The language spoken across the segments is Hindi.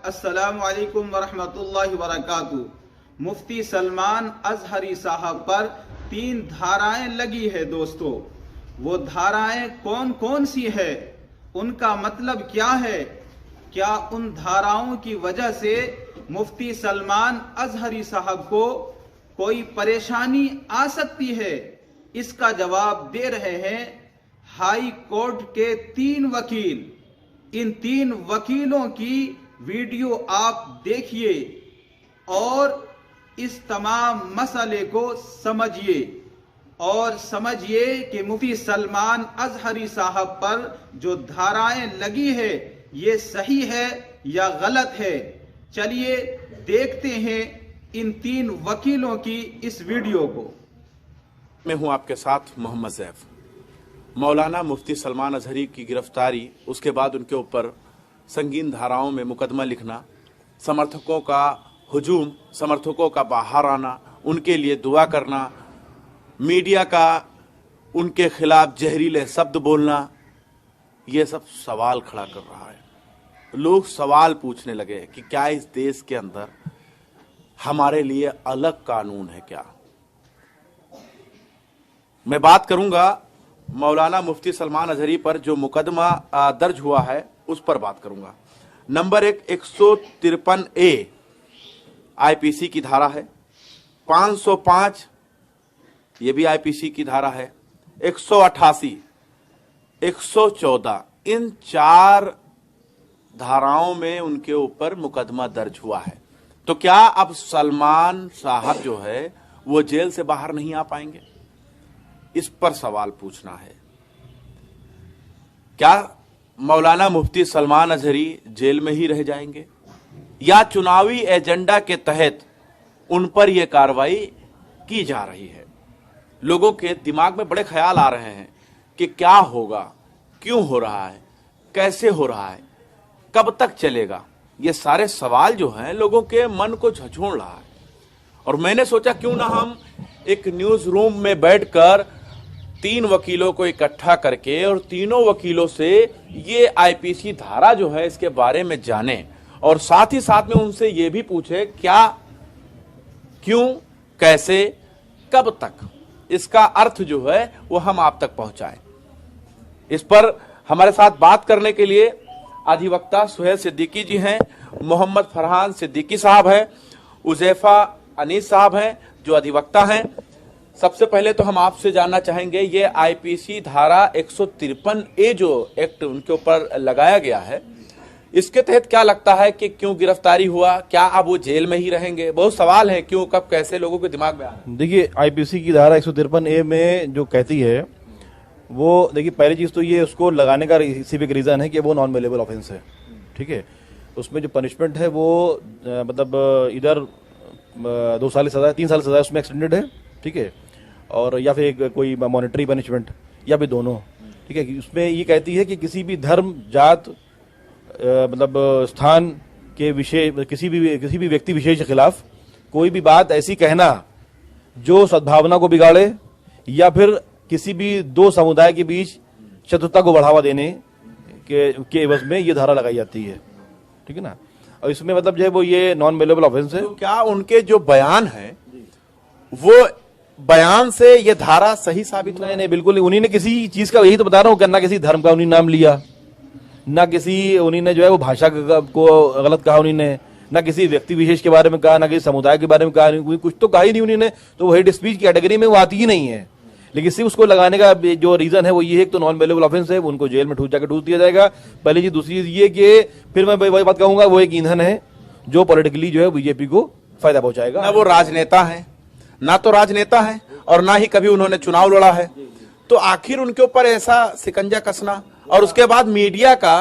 अस्सलामु अलैकुम वरहमतुल्लाहि वबरकातुहू। मुफ्ती सलमान अजहरी साहब पर 3 धाराएं लगी है दोस्तों। वो धाराएं कौन कौन सी है, उनका मतलब क्या है? क्या उन धाराओं की वजह से मुफ्ती सलमान अजहरी साहब को कोई परेशानी आ सकती है? इसका जवाब दे रहे हैं हाई कोर्ट के 3 वकील। इन 3 वकीलों की वीडियो आप देखिए और इस तमाम मसले को समझिए और समझिए कि मुफ्ती सलमान अजहरी साहब पर जो धाराएं लगी है ये सही है या गलत है। चलिए देखते हैं इन 3 वकीलों की इस वीडियो को। मैं हूं आपके साथ मोहम्मद ज़ैफ। मौलाना मुफ्ती सलमान अजहरी की गिरफ्तारी, उसके बाद उनके ऊपर संगीन धाराओं में मुकदमा लिखना, समर्थकों का हुजूम, समर्थकों का बाहर आना, उनके लिए दुआ करना, मीडिया का उनके खिलाफ जहरीले शब्द बोलना, ये सब सवाल खड़ा कर रहा है। लोग सवाल पूछने लगे कि क्या इस देश के अंदर हमारे लिए अलग कानून है क्या? मैं बात करूंगा मौलाना मुफ्ती सलमान अजहरी पर जो मुकदमा दर्ज हुआ है उस पर बात करूंगा। नंबर 153A आईपीसी की धारा है, 505 ये भी आईपीसी की धारा है, 188, 114, इन 4 धाराओं में उनके ऊपर मुकदमा दर्ज हुआ है। तो क्या अब सलमान साहब जो है वो जेल से बाहर नहीं आ पाएंगे? इस पर सवाल पूछना है। क्या मौलाना मुफ्ती सलमान अजहरी जेल में ही रह जाएंगे या चुनावी एजेंडा के तहत उन पर यह कार्रवाई की जा रही है? लोगों के दिमाग में बड़े ख्याल आ रहे हैं कि क्या होगा, क्यों हो रहा है, कैसे हो रहा है, कब तक चलेगा। ये सारे सवाल जो हैं लोगों के मन को झंझोड़ रहा है। और मैंने सोचा क्यों ना हम एक न्यूज रूम में बैठकर 3 वकीलों को इकट्ठा करके और तीनों वकीलों से ये आईपीसी धारा जो है इसके बारे में जाने और साथ ही साथ में उनसे ये भी पूछे क्या, क्यों, कैसे, कब तक, इसका अर्थ जो है वो हम आप तक पहुंचाएं। इस पर हमारे साथ बात करने के लिए अधिवक्ता सुहेल सिद्दीकी जी हैं, मोहम्मद फरहान सिद्दीकी साहब हैं, उजैफा अनीस साहब हैं जो अधिवक्ता हैं। सबसे पहले तो हम आपसे जानना चाहेंगे ये आईपीसी धारा 153A जो एक्ट उनके ऊपर लगाया गया है, इसके तहत क्या लगता है कि क्यों गिरफ्तारी हुआ? क्या अब वो जेल में ही रहेंगे? बहुत सवाल है, क्यों, कब, कैसे, लोगों के दिमाग में आ रहा है। देखिए आईपीसी की धारा 153A में जो कहती है वो, देखिए पहली चीज तो ये उसको लगाने का सिविक रीजन है कि वो नॉन बेलेबल ऑफेंस है। ठीक है, उसमें जो पनिशमेंट है वो मतलब इधर 2 साल की सजा, 3 साल की सजा उसमें एक्सटेंडेड है। ठीक है, और या फिर कोई मॉनेटरी पनिशमेंट या फिर दोनों। ठीक है, उसमें ये कहती है कि किसी भी धर्म, जात, मतलब स्थान के विषय, किसी भी व्यक्ति विशेष के खिलाफ कोई भी बात ऐसी कहना जो सद्भावना को बिगाड़े या फिर किसी भी 2 समुदाय के बीच शत्रुता को बढ़ावा देने के एवज में ये धारा लगाई जाती है। ठीक है ना, और इसमें मतलब जो है वो ये नॉन बेलेबल ऑफेंस है। तो क्या उनके जो बयान है वो बयान से ये धारा सही साबित? नहीं, बिल्कुल उन्हीं ने किसी चीज का, यही तो बता रहा हूँ, ना किसी धर्म का उन्हीं नाम लिया, ना किसी उन्हीं ने जो है वो भाषा को गलत कहा उन्हीं ने, ना किसी व्यक्ति विशेष के बारे में कहा, ना किसी समुदाय के बारे में कहा, कुछ तो कहा ही नहीं उन्हीं ने। तो वो हेट स्पीच की कैटेगरी में वो आती ही नहीं है। लेकिन सिर्फ उसको लगाने का जो रीजन है वो ये है कि तो नॉन बेलेबल ऑफेंस है, उनको जेल में जाकर ठूस दिया जाएगा। पहली चीज। दूसरी चीज ये कि फिर मैं वही बात कहूंगा, वो एक ईंधन है जो पॉलिटिकली जो है बीजेपी को फायदा पहुंचाएगा। ना वो राजनेता है, ना तो राजनेता है और ना ही कभी उन्होंने चुनाव लड़ा है। तो आखिर उनके ऊपर ऐसा शिकंजा कसना और उसके बाद मीडिया का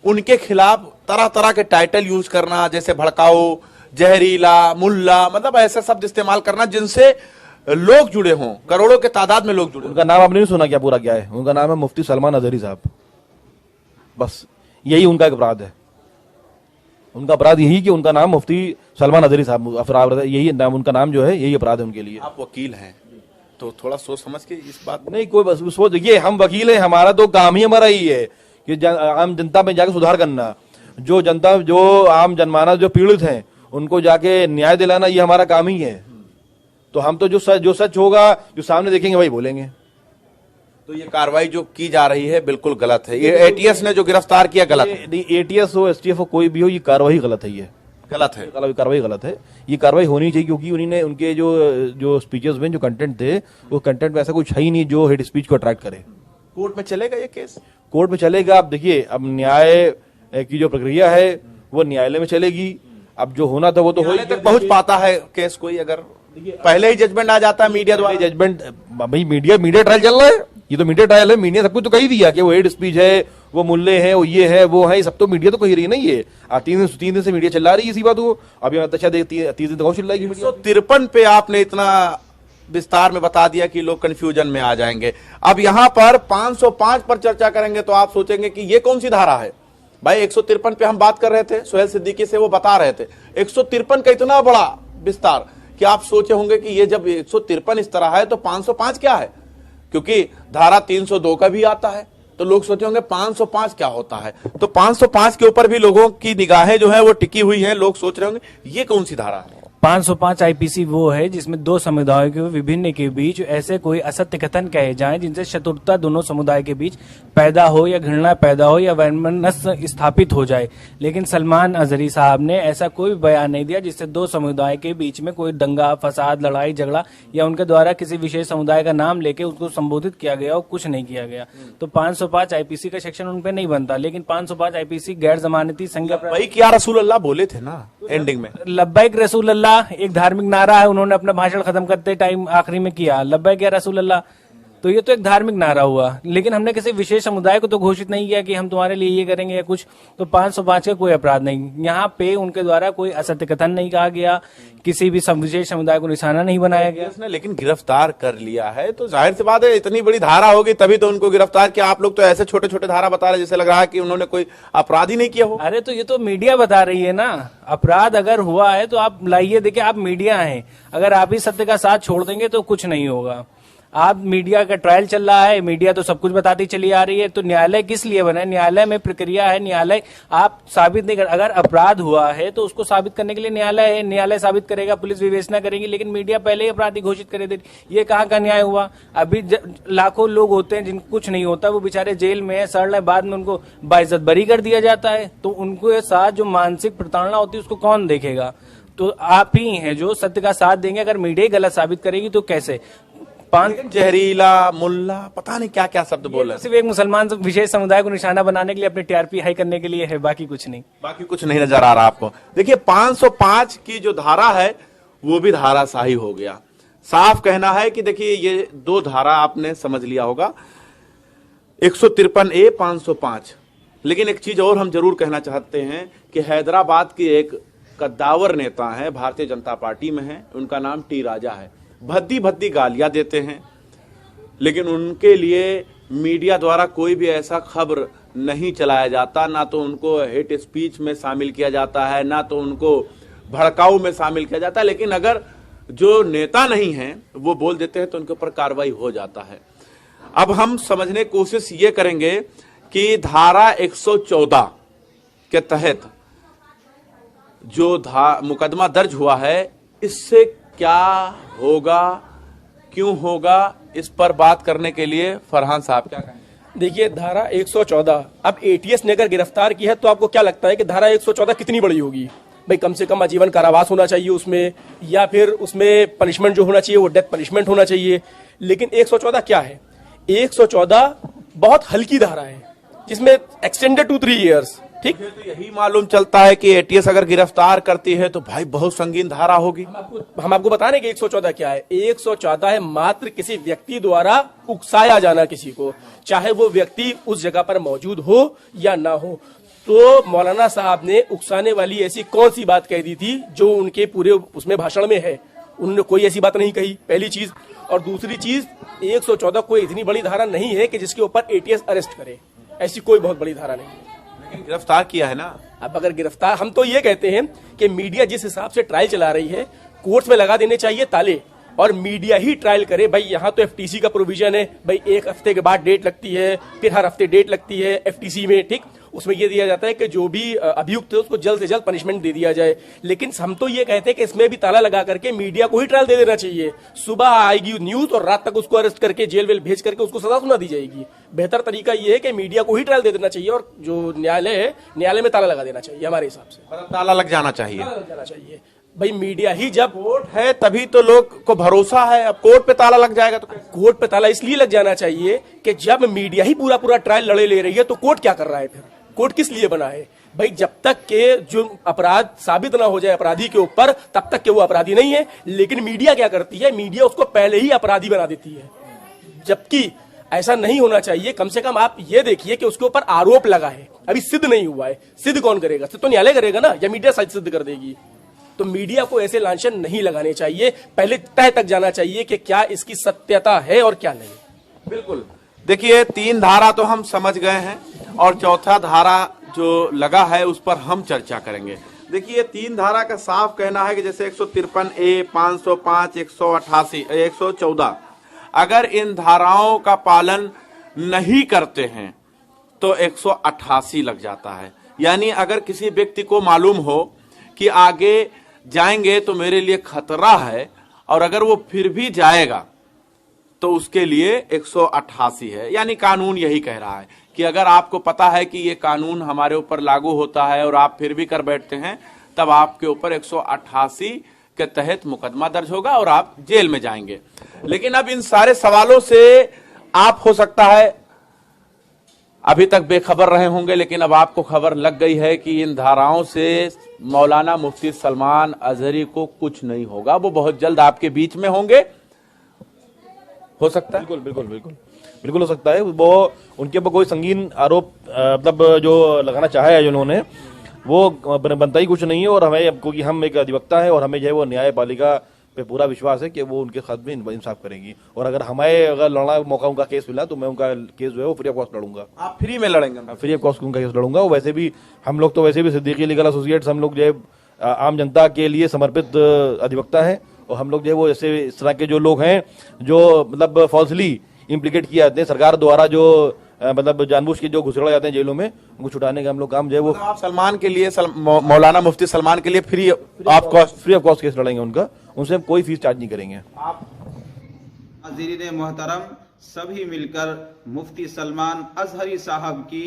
उनके खिलाफ तरह तरह के टाइटल यूज करना, जैसे भड़काऊ, जहरीला, मुल्ला, मतलब ऐसे शब्द इस्तेमाल करना जिनसे लोग जुड़े हों, करोड़ों के तादाद में लोग जुड़े। उनका नाम आपने नहीं सुना क्या? पूरा क्या है उनका नाम? है मुफ्ती सलमान अजहरी साहब। बस यही उनका एक अपराध है। उनका अपराध यही कि उनका नाम मुफ्ती सलमान अजहरी साहब, यही नाम, उनका नाम जो है यही अपराध है उनके लिए। आप वकील हैं तो थोड़ा सोच समझ के इस बात नहीं, कोई बस सोच, ये हम वकील हैं, हमारा तो काम ही हमारा ही है कि आम जनता में जाकर सुधार करना। जो जनता, जो आम जनमानस, जो पीड़ित हैं, उनको जाके न्याय दिलाना ये हमारा काम ही है। तो हम तो जो सच होगा, जो सामने देखेंगे वही बोलेंगे। तो ये कार्रवाई जो की जा रही है बिल्कुल गलत है। ये एटीएस ने जो गिरफ्तार किया गलत है। एटीएस हो, एसटीएफ हो, कोई भी हो, ये कार्रवाई गलत है। ये गलत है, कार्रवाई गलत है। ये कार्रवाई होनी चाहिए, क्योंकि उन्होंने उनके जो स्पीचेस में जो कंटेंट थे, वो कंटेंट में ऐसा कुछ है ही नहीं जो हेट स्पीच को अट्रैक्ट करे। कोर्ट में चलेगा ये केस? कोर्ट में चलेगा। अब देखिए, अब न्याय की जो प्रक्रिया है वो न्यायालय में चलेगी। अब जो होना था वो तो हो ही तक पहुंच पाता है केस कोई? अगर पहले ही जजमेंट आ जाता है मीडिया द्वारा, जजमेंट, भाई मीडिया ट्रायल चल रहा है, ये तो मीडिया ट्रायल है। मीडिया सब कुछ तो कही दिया कि वो हेट स्पीच है, वो मुल्ले हैं, वो ये है, वो है, सब तो मीडिया तो कही रही है ना। ये 3 दिन से मीडिया चिल्ला रही है इसी बात को। अभी अच्छा 30 दिन तक चिल्लाएगी। 153 पे आपने इतना विस्तार में बता दिया कि लोग कंफ्यूजन में आ जाएंगे। अब यहां पर 505 पर चर्चा करेंगे तो आप सोचेंगे कि ये कौन सी धारा है। भाई 153 पे हम बात कर रहे थे, सोहेल सिद्दीकी से वो बता रहे थे। 153 का इतना बड़ा विस्तार कि आप सोचे होंगे कि ये जब 153 इस तरह है तो 505 क्या है, क्योंकि धारा 302 का भी आता है। तो लोग सोचे होंगे 505 क्या होता है। तो 505 के ऊपर भी लोगों की निगाहें जो है वो टिकी हुई हैं। लोग सोच रहे होंगे ये कौन सी धारा है। 505 आईपीसी वो है जिसमें दो समुदायों के विभिन्न के बीच ऐसे कोई असत्य कथन कहे जाएं जिनसे शत्रुता दोनों समुदाय के बीच पैदा हो या घृणा पैदा हो या वैमनस्य स्थापित हो जाए। लेकिन सलमान अजहरी साहब ने ऐसा कोई बयान नहीं दिया जिससे दो समुदाय के बीच में कोई दंगा, फसाद, लड़ाई झगड़ा या उनके द्वारा किसी विशेष समुदाय का नाम लेके उसको संबोधित किया गया और कुछ नहीं किया गया। तो 505 आईपीसी का सेक्शन उन पे नहीं बनता। लेकिन 505 आईपीसी गैर जमानती संज्ञा भाई क्या रसूल अल्लाह बोले थे ना एंडिंग में, लब्बैक रसूल अल्लाह एक धार्मिक नारा है, उन्होंने अपना भाषण खत्म करते टाइम आखिरी में किया लब्बैक या रसूल अल्लाह। तो ये तो एक धार्मिक नारा हुआ, लेकिन हमने किसी विशेष समुदाय को तो घोषित नहीं किया कि हम तुम्हारे लिए ये करेंगे या कुछ। तो 505 का कोई अपराध नहीं। यहाँ पे उनके द्वारा कोई असत्य कथन नहीं कहा गया, किसी भी विशेष समुदाय को निशाना नहीं बनाया गया। उसने लेकिन गिरफ्तार कर लिया है तो जाहिर सी बात है इतनी बड़ी धारा होगी तभी तो उनको गिरफ्तार किया। आप लोग तो ऐसे छोटे छोटे धारा बता रहे जैसे लग रहा है कि उन्होंने कोई अपराध ही नहीं किया हो। अरे तो ये तो मीडिया बता रही है ना, अपराध अगर हुआ है तो आप लाइए। देखिए, आप मीडिया हैं, अगर आप ही सत्य का साथ छोड़ देंगे तो कुछ नहीं होगा। आप मीडिया का ट्रायल चल रहा है, मीडिया तो सब कुछ बताती चली आ रही है। तो न्यायालय किस लिए बना है? न्यायालय में प्रक्रिया है। न्यायालय आप साबित नहीं कर, अगर अपराध हुआ है तो उसको साबित करने के लिए न्यायालय है, न्यायालय साबित करेगा, पुलिस विवेचना करेगी। लेकिन मीडिया पहले ही अपराधी घोषित करे दे। ये कहाँ का न्याय हुआ? अभी लाखों लोग होते हैं जिनको कुछ नहीं होता, वो बेचारे जेल में है, सड़ रहे, बाद में उनको बाइज्जत बरी कर दिया जाता है। तो उनको साथ जो मानसिक प्रताड़ना होती है उसको कौन देखेगा? तो आप ही हैं जो सत्य का साथ देंगे। अगर मीडिया गलत साबित करेगी तो कैसे? जहरीला, मुल्ला, पता नहीं क्या क्या शब्द बोल रहे हैं। सिर्फ एक मुसलमान विशेष समुदाय को निशाना बनाने के लिए, अपने टीआरपी हाई करने के लिए है, बाकी कुछ नहीं। बाकी कुछ नहीं नजर आ रहा आपको। देखिए 505 की जो धारा है वो भी धाराशाही हो गया। साफ कहना है कि देखिए ये दो धारा आपने समझ लिया होगा, 153A 505। लेकिन एक चीज और हम जरूर कहना चाहते हैं कि हैदराबाद के एक कद्दावर नेता है, भारतीय जनता पार्टी में है, उनका नाम टी राजा है। भद्दी भद्दी गालियां देते हैं, लेकिन उनके लिए मीडिया द्वारा कोई भी ऐसा खबर नहीं चलाया जाता, ना तो उनको हेट स्पीच में शामिल किया जाता है, ना तो उनको भड़काऊ में शामिल किया जाता है। लेकिन अगर जो नेता नहीं है वो बोल देते हैं तो उनके ऊपर कार्रवाई हो जाता है। अब हम समझने की कोशिश ये करेंगे कि धारा 114 के तहत जो मुकदमा दर्ज हुआ है इससे क्या होगा, क्यों होगा, इस पर बात करने के लिए फरहान साहब क्या कहेंगे? देखिए, धारा 114 अब एटीएस ने अगर गिरफ्तार की है तो आपको क्या लगता है कि धारा 114 कितनी बड़ी होगी? भाई कम से कम आजीवन कारावास होना चाहिए उसमें, या फिर उसमें पनिशमेंट जो होना चाहिए वो डेथ पनिशमेंट होना चाहिए। लेकिन 114 क्या है? 114 बहुत हल्की धारा है जिसमें एक्सटेंडेड टू 3 इयर्स। ठीक, तो यही मालूम चलता है कि एटीएस अगर गिरफ्तार करती है तो भाई बहुत संगीन धारा होगी। हम आपको बता रहे हैं कि 114 क्या है। 114 है मात्र किसी व्यक्ति द्वारा उकसाया जाना किसी को, चाहे वो व्यक्ति उस जगह पर मौजूद हो या ना हो। तो मौलाना साहब ने उकसाने वाली ऐसी कौन सी बात कह दी थी जो उनके पूरे उसमें भाषण में है? उन्होंने कोई ऐसी बात नहीं कही, पहली चीज। और दूसरी चीज, 114 कोई इतनी बड़ी धारा नहीं है कि जिसके ऊपर एटीएस अरेस्ट करे, ऐसी कोई बहुत बड़ी धारा नहीं है। गिरफ्तार किया है ना। अब अगर गिरफ्तार, हम तो ये कहते हैं कि मीडिया जिस हिसाब से ट्रायल चला रही है, कोर्ट्स में लगा देने चाहिए ताले। और मीडिया ही ट्रायल करे। भाई यहाँ तो एफटीसी का प्रोविजन है, भाई 1 हफ्ते के बाद डेट लगती है, फिर हर हफ्ते डेट लगती है एफटीसी में, ठीक। उसमें ये दिया जाता है कि जो भी अभियुक्त है उसको जल्द से जल्द पनिशमेंट दे दिया जाए। लेकिन हम तो ये कहते हैं कि इसमें भी ताला लगा करके मीडिया को ही ट्रायल दे देना चाहिए। सुबह आएगी न्यूज और रात तक उसको अरेस्ट करके जेल वेल भेज करके उसको सजा सुना दी जाएगी। बेहतर तरीका ये है कि मीडिया को ही ट्रायल दे देना चाहिए और जो न्यायालय है न्यायालय में ताला लगा देना चाहिए हमारे हिसाब से। मतलब ताला लग जाना चाहिए। ताला लग जाना चाहिए। भाई मीडिया ही जब कोर्ट है तभी तो लोग को भरोसा है। अब कोर्ट पे ताला लग जाएगा तो कैसे? कोर्ट पे ताला इसलिए लग जाना चाहिए कि जब मीडिया ही पूरा पूरा ट्रायल लड़े ले रही है तो कोर्ट क्या कर रहा है? फिर कोर्ट किस लिए बना है? भाई जब तक के जो अपराध साबित ना हो जाए अपराधी के ऊपर तब तक के वो अपराधी नहीं है। लेकिन मीडिया क्या करती है? मीडिया उसको पहले ही अपराधी बना देती है, जबकि ऐसा नहीं होना चाहिए। कम से कम आप ये देखिए कि उसके ऊपर आरोप लगा है, अभी सिद्ध नहीं हुआ है। सिद्ध कौन करेगा? सिद्ध तो न्यायालय करेगा ना, या मीडिया साइड सिद्ध कर देगी। तो मीडिया को ऐसे लांछन नहीं लगाने चाहिए, पहले तय तक जाना चाहिए कि क्या इसकी सत्यता है और क्या नहीं। बिल्कुल। देखिए 3 धारा तो हम समझ गए हैं और चौथा धारा जो लगा है उस पर हम चर्चा करेंगे। देखिए 3 धारा का साफ कहना है कि जैसे 153A, 505, 188, 114 अगर इन धाराओं का पालन नहीं करते हैं तो 188 लग जाता है। यानी अगर किसी व्यक्ति को मालूम हो कि आगे जाएंगे तो मेरे लिए खतरा है और अगर वो फिर भी जाएगा तो उसके लिए 188 है। यानी कानून यही कह रहा है कि अगर आपको पता है कि ये कानून हमारे ऊपर लागू होता है और आप फिर भी कर बैठते हैं तब आपके ऊपर 188 के तहत मुकदमा दर्ज होगा और आप जेल में जाएंगे। लेकिन अब इन सारे सवालों से आप हो सकता है अभी तक बेखबर रहे होंगे, लेकिन अब आपको खबर लग गई है कि इन धाराओं से मौलाना मुफ्ती सलमान अजहरी को कुछ नहीं होगा। वो बहुत जल्द आपके बीच में होंगे, हो सकता है। बिल्कुल बिल्कुल बिल्कुल बिल्कुल हो सकता है। वो उनके ऊपर कोई संगीन आरोप मतलब जो लगाना चाहे है जिन्होंने, वो बनता ही कुछ नहीं है। और हमें क्योंकि हम एक अधिवक्ता है और हमें जो है वो न्यायपालिका पे पूरा विश्वास है कि वो उनके खत में इंसाफ करेगी। और अगर लड़ना मौका उनका केस मिला तो मैं उनका केस जो है वो फ्री ऑफ कॉस्ट लड़ूंगा। आप फ्री में लड़ेंगे? फ्री ऑफ कॉस्ट उनका केस लड़ूंगा। वैसे भी हम लोग तो वैसे भी सिद्दीकी लीगल एसोसिएट्स हम लोग जो है आम जनता के लिए समर्पित अधिवक्ता है। और हम लोग जो है वो जैसे इस तरह के जो लोग हैं जो मतलब फॉल्सली इम्प्लीकेट किए जाते हैं सरकार द्वारा, जो मतलब जानबूझ के जो घुसड़ा जाते हैं जेलों में, उनको छुटाने का हम लोग काम जो है वो आप सलमान के लिए मौलाना मुफ्ती सलमान के लिए फ्री ऑफ कॉस्ट केस लड़ेंगे उनका। उनसे हम कोई फीस चार्ज नहीं करेंगे। नाज़रीन मोहतरम, सभी मिलकर मुफ्ती सलमान अजहरी साहब की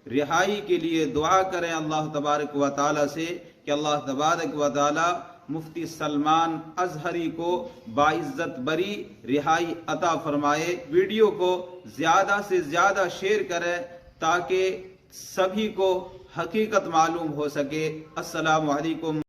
रिहाई के लिए दुआ करें अल्लाह तबारक व तआला से कि अल्लाह तबारक व तआला मुफ्ती सलमान अजहरी को बाइज्जत बरी रिहाई अता फरमाए। वीडियो को ज्यादा से ज्यादा शेयर करें ताकि सभी को हकीकत मालूम हो सके। अस्सलामु अलैकुम।